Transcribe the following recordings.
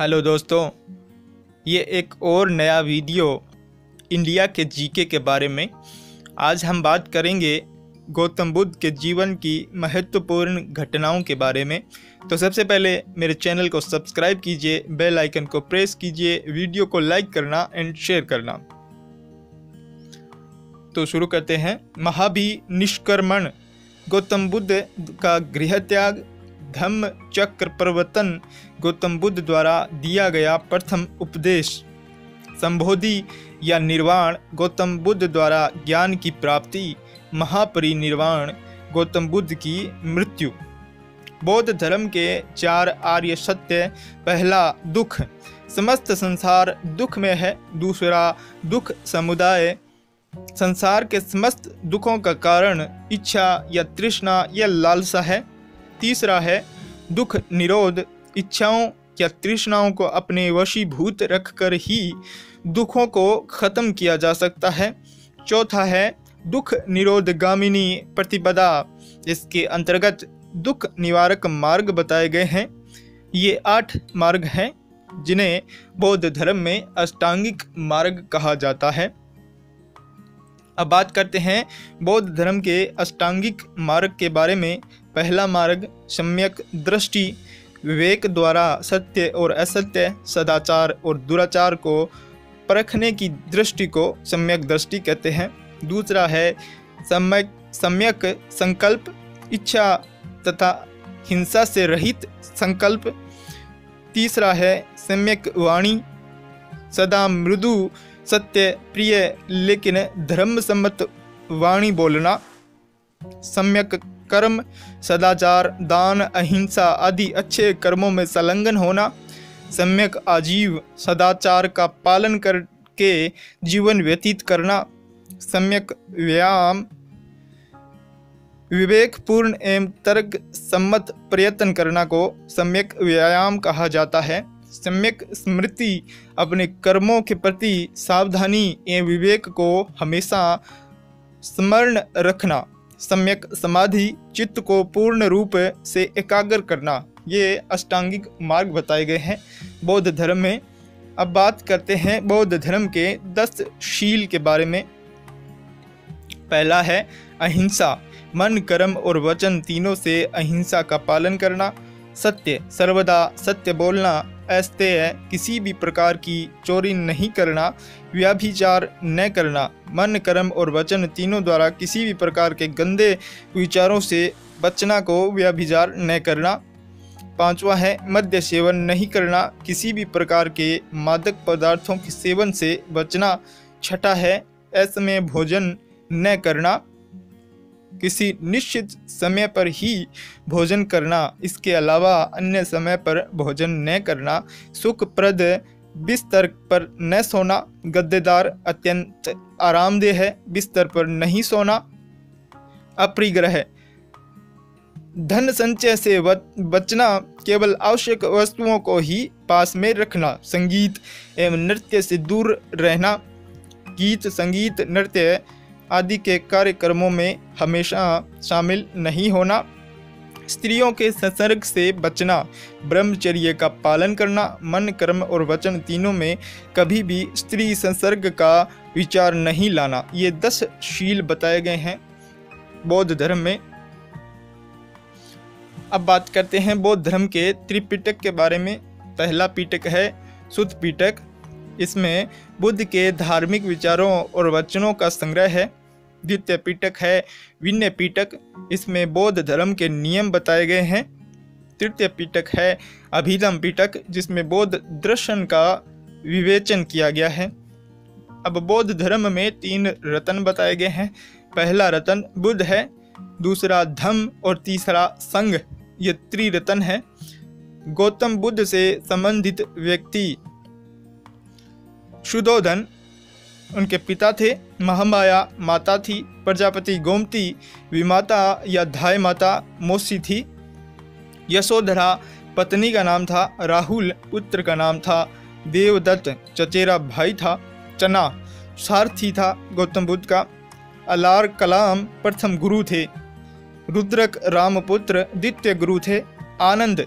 Hello दोस्तों, ये एक और नया वीडियो इंडिया के जीके के बारे में। आज हम बात करेंगे गौतम बुद्ध के जीवन की महत्वपूर्ण घटनाओं के बारे में। तो सबसे पहले मेरे चैनल को सब्सक्राइब कीजिए, बेल आइकन को प्रेस कीजिए, वीडियो को लाइक करना एंड शेयर करना। तो शुरू करते हैं। महाभिनिष्क्रमण, गौतम बुद्ध का गृह त्याग, धम्म चक्र प्रवर्तन, गौतम बुद्ध द्वारा दिया गया प्रथम उपदेश, संबोधि या निर्वाण, गौतम बुद्ध द्वारा ज्ञान की प्राप्ति, महापरिनिर्वाण, गौतम बुद्ध की मृत्यु। बौद्ध धर्म के 4 आर्य सत्य। पहला, दुख, समस्त संसार दुख में है। दूसरा, दुख समुदाय, संसार के समस्त दुखों का कारण इच्छा या तृष्णा या लालसा है। तीसरा है दुख निरोध, इच्छाओं या तृष्णाओं को अपने वशीभूत रखकर ही दुखों को खत्म किया जा सकता है। चौथा है दुख निरोधगामिनी प्रतिपदा, इसके अंतर्गत दुख निवारक मार्ग बताए गए हैं। ये 8 मार्ग हैं जिन्हें बौद्ध धर्म में अष्टांगिक मार्ग कहा जाता है। अब बात करते हैं बौद्ध धर्म के अष्टांगिक मार्ग के बारे में। पहला मार्ग सम्यक दृष्टि, विवेक द्वारा सत्य और असत्य, सदाचार और दुराचार को परखने की दृष्टि को सम्यक दृष्टि कहते हैं। दूसरा है सम्यक संकल्प, इच्छा तथा हिंसा से रहित संकल्प। तीसरा है सम्यक वाणी, सदा मृदु सत्य प्रिय लेकिन धर्म सम्मत वाणी बोलना। सम्यक कर्म, सदाचार, दान, अहिंसा आदि अच्छे कर्मों में संलग्न होना। सम्यक आजीव, सदाचार का पालन करके जीवन व्यतीत करना। सम्यक व्यायाम, विवेकपूर्ण एवं तर्क सम्मत प्रयत्न करना को सम्यक व्यायाम कहा जाता है। सम्यक स्मृति, अपने कर्मों के प्रति सावधानी एवं विवेक को हमेशा स्मरण रखना। सम्यक समाधि, चित्त को पूर्ण रूप से एकाग्र करना। ये अष्टांगिक मार्ग बताए गए हैं बौद्ध धर्म में। अब बात करते हैं बौद्ध धर्म के 10 शील के बारे में। पहला है अहिंसा, मन कर्म और वचन तीनों से अहिंसा का पालन करना। सत्य, सर्वदा सत्य बोलना। अस्तेय, किसी भी प्रकार की चोरी नहीं करना। व्यभिचार न करना। मन कर्म और वचन तीनों द्वारा किसी भी प्रकार के गंदे विचारों से बचना को व्यभिचार न करना। पांचवा है मद्य सेवन नहीं करना, किसी भी प्रकार के मादक पदार्थों के सेवन से बचना। छठा है असमय भोजन न करना, किसी निश्चित समय पर ही भोजन करना, इसके अलावा अन्य समय पर भोजन न करना। सुखप्रद बिस्तर पर न सोना, गद्देदार अत्यंत आरामदेह बिस्तर पर नहीं सोना। अपरिग्रह, धन संचय से बचना, केवल आवश्यक वस्तुओं को ही पास में रखना। संगीत एवं नृत्य से दूर रहना, गीत संगीत नृत्य आदि के कार्यक्रमों में हमेशा शामिल नहीं होना। स्त्रियों के संसर्ग से बचना, ब्रह्मचर्य का पालन करना। मन कर्म और वचन तीनों में कभी भी स्त्री संसर्ग का विचार नहीं लाना। ये 10 शील बताए गए हैं बौद्ध धर्म में। अब बात करते हैं बौद्ध धर्म के त्रिपिटक के बारे में। पहला पिटक है सुत्त पिटक, इसमें बुद्ध के धार्मिक विचारों और वचनों का संग्रह है। द्वितीय पिटक है विनय पिटक, इसमें बौद्ध धर्म के नियम बताए गए हैं। तृतीय पिटक है अभिधम पिटक, जिसमें बौद्ध दर्शन का विवेचन किया गया है। अब बौद्ध धर्म में 3 रत्न बताए गए हैं। पहला रत्न बुद्ध है, दूसरा धम्म और तीसरा संघ। ये त्रिरत्न है। गौतम बुद्ध से संबंधित व्यक्ति शुद्धोधन उनके पिता थे, महामाया माता थी, प्रजापति गोमती विमाता या धाय माता मौसी थी, यशोधरा पत्नी का नाम था, राहुल पुत्र का नाम था, देवदत्त चचेरा भाई था, चना सारथी था गौतम बुद्ध का, अलार कलाम प्रथम गुरु थे, रुद्रक रामपुत्र द्वितीय गुरु थे, आनंद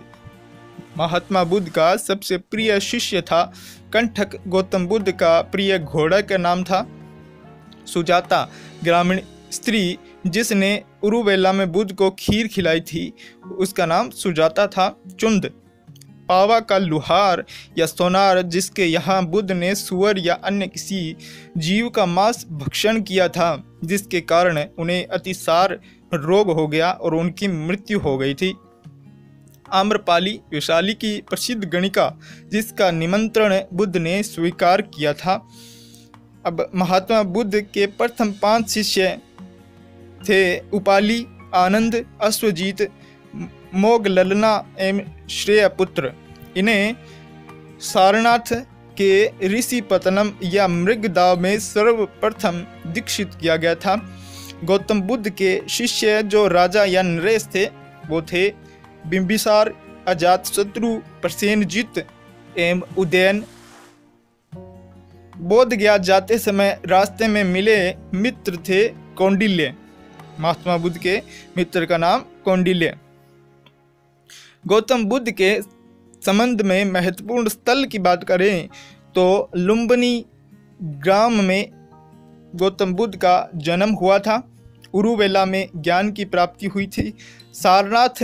महात्मा बुद्ध का सबसे प्रिय शिष्य था कंठक। गौतम बुद्ध का प्रिय घोड़ा का नाम था सुजाता। ग्रामीण स्त्री जिसने उरुवेला में बुद्ध को खीर खिलाई थी उसका नाम सुजाता था चुंद। पावा का लुहार या सोनार जिसके यहाँ बुद्ध ने सुअर या अन्य किसी जीव का मांस भक्षण किया था, जिसके कारण उन्हें अतिसार रोग हो गया और उनकी मृत्यु हो गई थी। आम्रपाली वैशाली की प्रसिद्ध गणिका जिसका निमंत्रण बुद्ध ने स्वीकार किया था। अब महात्मा बुद्ध के प्रथम 5 शिष्य थे उपाली, आनंद, अश्वजीत, मोगललना एवं श्रेयपुत्र। इन्हें सारनाथ के ऋषि पतनम या मृगदाव में सर्वप्रथम दीक्षित किया गया था। गौतम बुद्ध के शिष्य जो राजा या नरेश थे वो थे बिंबिसार, अजातशत्रु, प्रसेनजित एवं उदयन। बोध गया जाते समय रास्ते में मिले मित्र थे कौंडिल्य। महात्मा बुद्ध के मित्र का नाम कौंडिल्य। गौतम बुद्ध के संबंध में महत्वपूर्ण स्थल की बात करें तो लुम्बिनी ग्राम में गौतम बुद्ध का जन्म हुआ था। उरुवेला में ज्ञान की प्राप्ति हुई थी। सारनाथ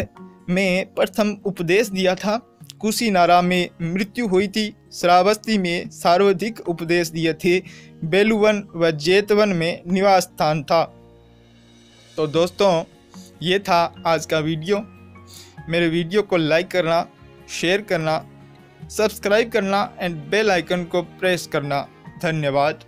में प्रथम उपदेश दिया था। कुशीनारा में मृत्यु हुई थी। श्रावस्ती में सर्वाधिक उपदेश दिए थे। बेलुवन व जेतवन में निवास स्थान था। तो दोस्तों, ये था आज का वीडियो। मेरे वीडियो को लाइक करना, शेयर करना, सब्सक्राइब करना एंड बेल आइकन को प्रेस करना। धन्यवाद।